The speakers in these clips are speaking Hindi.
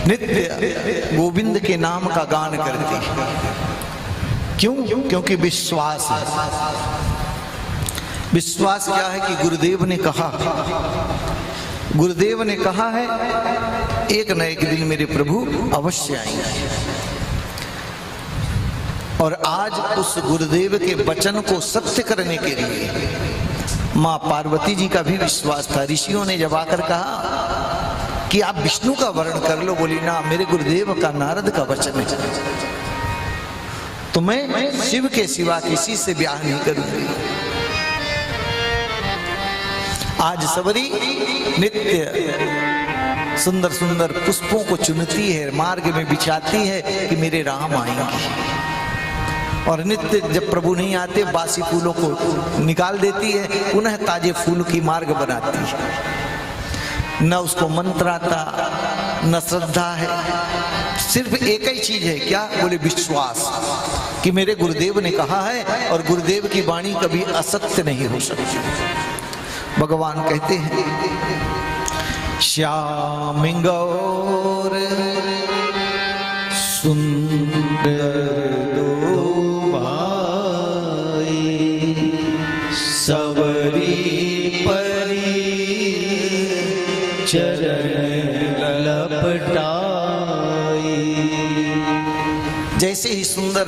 नित्य गोविंद के नाम का गान करती है। क्यों? क्योंकि विश्वास है। विश्वास क्या है कि गुरुदेव ने कहा, गुरुदेव ने कहा है एक न एक दिन मेरे प्रभु अवश्य आएंगे। और आज उस गुरुदेव के वचन को सत्य करने के लिए मां पार्वती जी का भी विश्वास था। ऋषियों ने जब आकर कहा कि आप विष्णु का वर्ण कर लो, बोली ना, मेरे गुरुदेव का नारद का वचन है, तो मैं शिव के सिवा किसी से ब्याह नहीं करूंगी। आज सबरी नित्य सुंदर सुंदर पुष्पों को चुनती है, मार्ग में बिछाती है कि मेरे राम आएंगे। और नित्य जब प्रभु नहीं आते बासी फूलों को निकाल देती है, पुनः ताजे फूल की मार्ग बनाती है। न उसको मंत्र आता, न श्रद्धा है, सिर्फ एक ही चीज है, क्या? बोले विश्वास कि मेरे गुरुदेव ने कहा है और गुरुदेव की वाणी कभी असत्य नहीं हो सकती। भगवान कहते हैं श्याम गौर सुंदर सबरी परी चरण लपटाई। जैसे ही सुंदर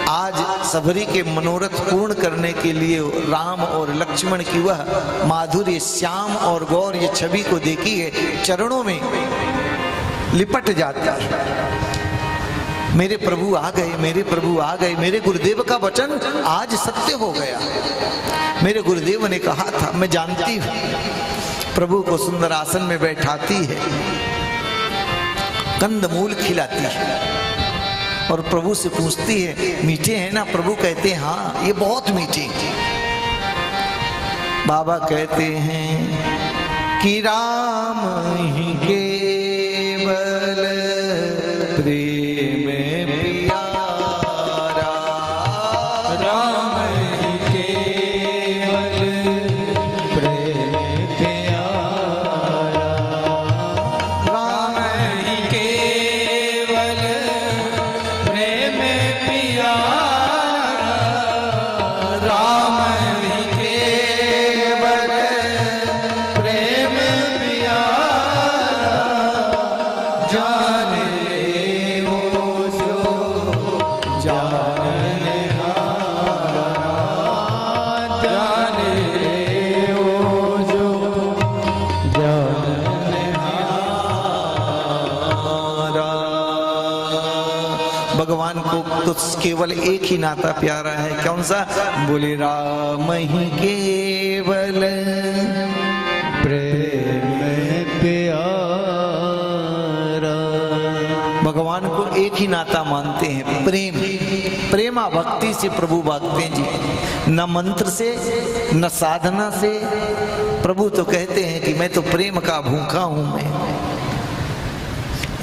आज सबरी के मनोरथ पूर्ण करने के लिए राम और लक्ष्मण की वह माधुर्य, श्याम और गौर ये छवि को देखी है, चरणों में लिपट जाता है। मेरे प्रभु आ गए, मेरे प्रभु आ गए, मेरे गुरुदेव का वचन आज सत्य हो गया। मेरे गुरुदेव ने कहा था, मैं जानती हूं। प्रभु को सुंदर आसन में बैठाती है, कंदमूल खिलाती है और प्रभु से पूछती है मीठे हैं ना? प्रभु कहते हैं हाँ, ये बहुत मीठे। बाबा कहते हैं कि राम ही केवल प्रेम प्यारा, राम ही केवल प्रेम प्यारा, राम ही केवल प्रेम प्यारा, राम ही केवल प्रेम प्यारा, जाने भगवान को तो केवल एक ही नाता प्यारा है, कौन सा? बोले राम ही केवल प्रेम प्यारा। भगवान को एक ही नाता मानते हैं, प्रेम। प्रेमा भक्ति से प्रभु भागते हैं जी, न मंत्र से न साधना से। प्रभु तो कहते हैं कि मैं तो प्रेम का भूखा हूं,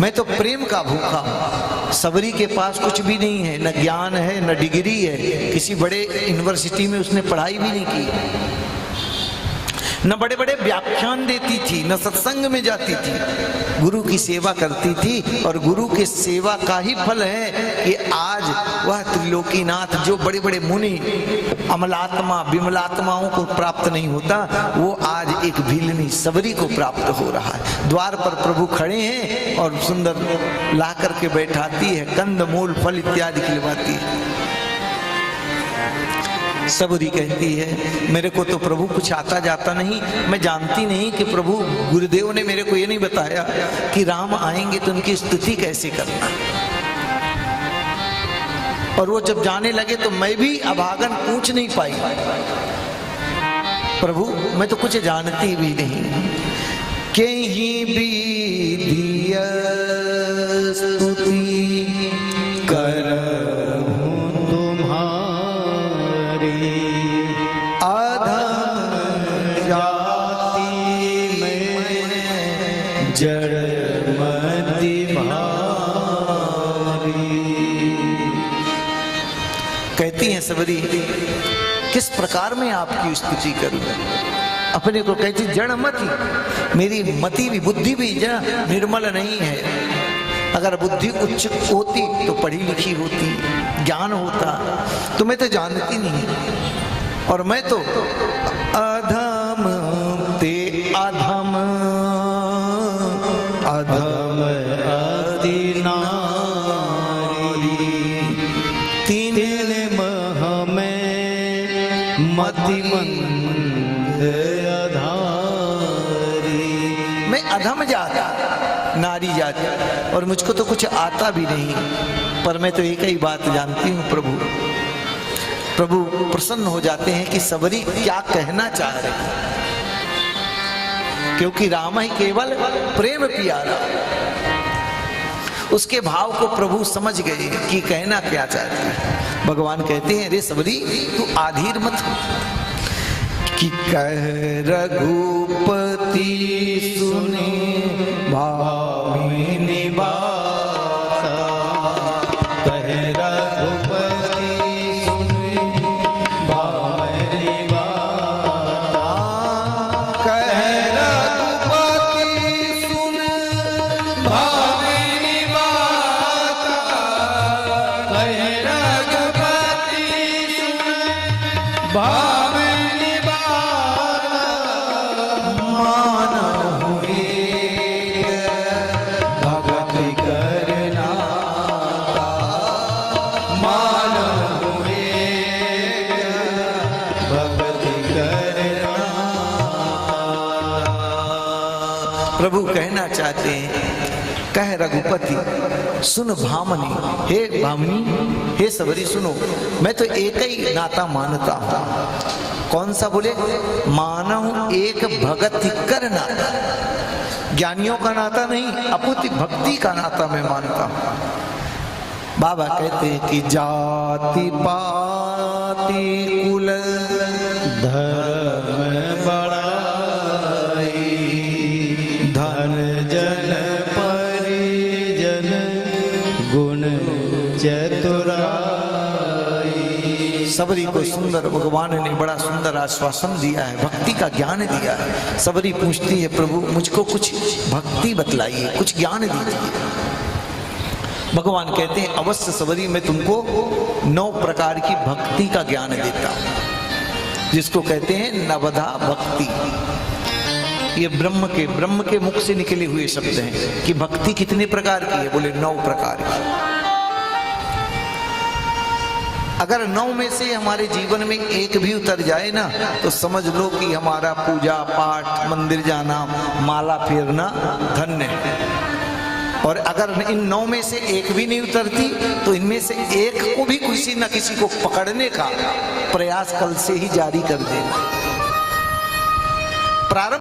मैं तो प्रेम का भूखा हूं। सबरी के पास कुछ भी नहीं है, न ज्ञान है न डिग्री है, किसी बड़े यूनिवर्सिटी में उसने पढ़ाई भी नहीं की, न बड़े बड़े व्याख्यान देती थी, न सत्संग में जाती थी, गुरु की सेवा करती थी। और गुरु के सेवा का ही फल है कि आज वह त्रिलोकीनाथ, जो बड़े बड़े मुनि अमलात्मा विमलात्माओं को प्राप्त नहीं होता, वो आज एक भीलनी सबरी को प्राप्त हो रहा है। द्वार पर प्रभु खड़े हैं और सुंदर ला करके बैठाती है, कंद मूल फल इत्यादि खिलवाती है। सबरी कहती है मेरे को तो प्रभु कुछ आता जाता नहीं, मैं जानती नहीं कि प्रभु गुरुदेव ने मेरे को ये नहीं बताया कि राम आएंगे तो उनकी स्तुति कैसे करना। और वो जब जाने लगे तो मैं भी अभागन पूछ नहीं पाई, प्रभु मैं तो कुछ जानती भी नहीं। कहीं भी स्तुति कर कहती हैं सबरी, किस प्रकार में आपकी स्तुति करूं? अपने को कहती जड़ मति, मेरी मति भी बुद्धि भी जड़ निर्मल नहीं है, अगर बुद्धि उच्च होती तो पढ़ी लिखी होती, ज्ञान होता, तो मैं तो जानती नहीं, और मैं तो अधम ते अधम, अधम अति नारी, तीन मह में मतिमंद अधारी। मैं अधम जाता, नारी जाति, और मुझको तो कुछ आता भी नहीं, पर मैं तो एक ही बात जानती हूँ प्रभु। प्रभु प्रसन्न हो जाते हैं कि सबरी क्या कहना चाह रहे हैं, क्योंकि राम ही केवल प्रेम प्यारा। उसके भाव को प्रभु समझ गए कि कहना क्या चाहते हैं। भगवान कहते हैं, रे सबरी तू आधीर मत हो, कि कह रघुपति सुने भामिनी बात, कह रघुपति सुने भामिनी बात, कह रघुपति सुने भामिनी बात, कह रघुपति सुने भामिनी बात, मान हुए भगत करना, मान हुए भगत करना। प्रभु कहना चाहते हैं, कह रघुपति सुन भामनी, हे भामनी, हे सबरी सुनो, मैं तो एक ही नाता मानता हूं। कौन सा बोले? माना हूं एक भगत कर नाता, ज्ञानियों का नाता नहीं, अपुति भक्ति का नाता मैं मानता हूं। बाबा कहते हैं कि जाति पाति कुल धर्म बड़ाई, धन जन परिजन गुण चतुराई। सबरी को सुंदर भगवान ने बड़ा सुंदर आश्वासन दिया है, भक्ति का ज्ञान दिया है। सबरी पूछती है, प्रभु मुझको कुछ भक्ति बतलाइए, कुछ ज्ञान दीजिए। भगवान कहते हैं, अवश्य सबरी मैं तुमको 9 प्रकार की भक्ति का ज्ञान देता हूं, जिसको कहते हैं नवधा भक्ति। ये ब्रह्म के मुख से निकले हुए शब्द हैं कि भक्ति कितने प्रकार की है, बोले 9 प्रकार की। अगर 9 में से हमारे जीवन में एक भी उतर जाए ना, तो समझ लो कि हमारा पूजा पाठ, मंदिर जाना, माला फेरना धन्य है। और अगर इन 9 में से एक भी नहीं उतरती, तो इनमें से एक को भी किसी न किसी को पकड़ने का प्रयास कल से ही जारी कर देना। प्रारंभ